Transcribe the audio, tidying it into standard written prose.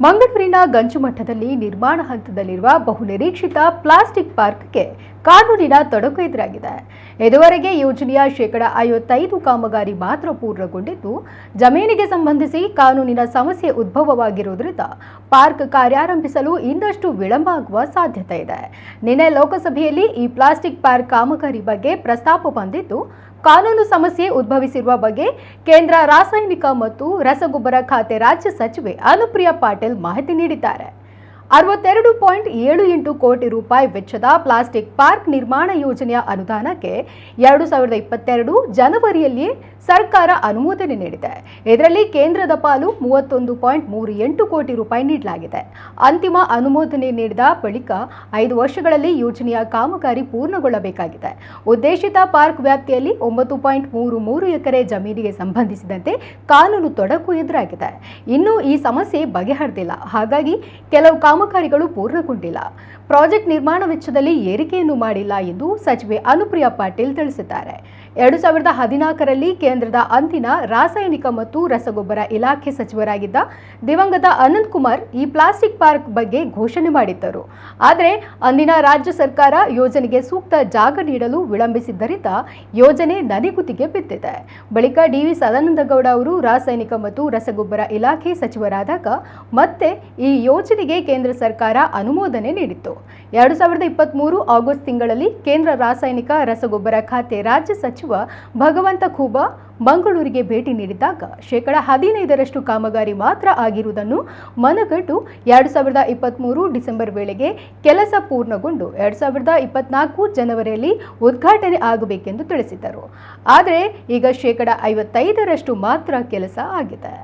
ಮಂಗಳೂರಿನ ಗಂಜುಮಠದಲ್ಲಿ ನಿರ್ಮಾಣ ಹಂತದಲ್ಲಿರುವ ಬಹುನಿರೀಕ್ಷಿತ ಪ್ಲಾಸ್ಟಿಕ್ ಪಾರ್ಕ್ಗೆ ಕಾನೂನಿನ ತೊಡಕು ಎದುರಾಗಿದೆ. ಇದುವರೆಗೆ ಯೋಜನೆಯ ಶೇಕಡ 55 ಕಾಮಗಾರಿ ಮಾತ್ರ ಪೂರ್ಣಗೊಂಡಿದ್ದು, ಜಮೀನಿಗೆ ಸಂಬಂಧಿಸಿ ಕಾನೂನಿನ ಸಮಸ್ಯೆ ಉದ್ಭವವಾಗಿರುವುದರಿಂದ ಪಾರ್ಕ್ ಕಾರ್ಯಾರಂಭಿಸಲು ಇನ್ನಷ್ಟು ವಿಳಂಬ ಆಗುವ ಸಾಧ್ಯತೆ ಇದೆ. ನಿನ್ನೆ ಲೋಕಸಭೆಯಲ್ಲಿ ಈ ಪ್ಲಾಸ್ಟಿಕ್ ಪಾರ್ಕ್ ಕಾಮಗಾರಿ ಬಗ್ಗೆ ಪ್ರಸ್ತಾಪ ಬಂದಿದ್ದು, ಕಾನೂನು ಸಮಸ್ಯೆ ಉದ್ಭವಿಸಿರುವ ಬಗ್ಗೆ ಕೇಂದ್ರ ರಾಸಾಯನಿಕ ಮತ್ತು ರಸಗೊಬ್ಬರ ಖಾತೆ ರಾಜ್ಯ ಸಚಿವೆ ಅನುಪ್ರಿಯಾ ಪಾಟೀಲ್ ಮಾಹಿತಿ ನೀಡಿದ್ದಾರೆ. 62.78 ಕೋಟಿ ರೂಪಾಯಿ ವೆಚ್ಚದ ಪ್ಲಾಸ್ಟಿಕ್ ಪಾರ್ಕ್ ನಿರ್ಮಾಣ ಯೋಜನೆಯ ಅನುದಾನಕ್ಕೆ 2022 ಜನವರಿಯಲ್ಲಿ ಸರ್ಕಾರ ಅನುಮೋದನೆ ನೀಡಿದೆ. ಇದರಲ್ಲಿ ಕೇಂದ್ರದ ಪಾಲು 31.38 ಕೋಟಿ ರೂಪಾಯಿ ನೀಡಲಾಗಿದೆ. ಅಂತಿಮ ಅನುಮೋದನೆ ನೀಡಿದ ಬಳಿಕ 5 ವರ್ಷಗಳಲ್ಲಿ ಯೋಜನೆಯ ಕಾಮಗಾರಿ ಪೂರ್ಣಗೊಳ್ಳಬೇಕಾಗಿದೆ. ಉದ್ದೇಶಿತ ಪಾರ್ಕ್ ವ್ಯಾಪ್ತಿಯಲ್ಲಿ 9.33 ಎಕರೆ ಜಮೀನಿಗೆ ಸಂಬಂಧಿಸಿದಂತೆ ಕಾನೂನು ತೊಡಕು ಎದುರಾಗಿದೆ. ಇನ್ನು ಈ ಸಮಸ್ಯೆ ಬಗೆಹರಿದಿಲ್ಲ. ಹಾಗಾಗಿ ಕೆಲವು ಕಾಮಗಾರಿಗಳು ಪೂರ್ಣಗೊಂಡಿಲ್ಲ. ಪ್ರಾಜೆಕ್ಟ್ ನಿರ್ಮಾಣ ವೆಚ್ಚದಲ್ಲಿ ಏರಿಕೆಯನ್ನು ಮಾಡಿಲ್ಲ ಎಂದು ಸಚಿವೆ ಅನುಪ್ರಿಯಾ ಪಾಟೀಲ್ ತಿಳಿಸಿದ್ದಾರೆ. 2014ರಲ್ಲಿ ಕೇಂದ್ರದ ಅಂದಿನ ರಾಸಾಯನಿಕ ಮತ್ತು ರಸಗೊಬ್ಬರ ಇಲಾಖೆ ಸಚಿವರಾಗಿದ್ದ ದಿವಂಗತ ಅನಂತ್ ಕುಮಾರ್ ಈ ಪ್ಲಾಸ್ಟಿಕ್ ಪಾರ್ಕ್ ಬಗ್ಗೆ ಘೋಷಣೆ ಮಾಡಿದ್ದರು. ಆದರೆ ಅಂದಿನ ರಾಜ್ಯ ಸರ್ಕಾರ ಯೋಜನೆಗೆ ಸೂಕ್ತ ಜಾಗ ನೀಡಲು ವಿಳಂಬಿಸಿದ್ದರಿಂದ ಯೋಜನೆ ನನೆಗುದಿಗೆ ಬಿದ್ದಿದೆ. ಬಳಿಕ ಡಿ.ವಿ. ಸದಾನಂದಗೌಡ ಅವರು ರಾಸಾಯನಿಕ ಮತ್ತು ರಸಗೊಬ್ಬರ ಇಲಾಖೆ ಸಚಿವರಾದಾಗ ಮತ್ತೆ ಈ ಯೋಜನೆಗೆ ಕೇಂದ್ರ ಸರ್ಕಾರ ಅನುಮೋದನೆ ನೀಡಿತ್ತು. 2023 ಆಗಸ್ಟ್ ತಿಂಗಳಲ್ಲಿ ಕೇಂದ್ರ ರಾಸಾಯನಿಕ ರಸಗೊಬ್ಬರ ಖಾತೆ ರಾಜ್ಯ ಸಚಿವ ಭಗವಂತ ಖೂಬಾ ಮಂಗಳೂರಿಗೆ ಭೇಟಿ ನೀಡಿದಾಗ ಶೇಕಡ 15ರಷ್ಟು ಕಾಮಗಾರಿ ಮಾತ್ರ ಆಗಿರುವುದನ್ನು ಮನಗಂಡು 2023 ಡಿಸೆಂಬರ್ ವೇಳೆಗೆ ಕೆಲಸ ಪೂರ್ಣಗೊಂಡು 2024 ಜನವರಿಯಲ್ಲಿ ಉದ್ಘಾಟನೆ ಆಗಬೇಕೆಂದು ತಿಳಿಸಿದ್ದರು. ಆದರೆ ಈಗ ಶೇಕಡ 55ರಷ್ಟು ಮಾತ್ರ ಕೆಲಸ ಆಗಿದೆ.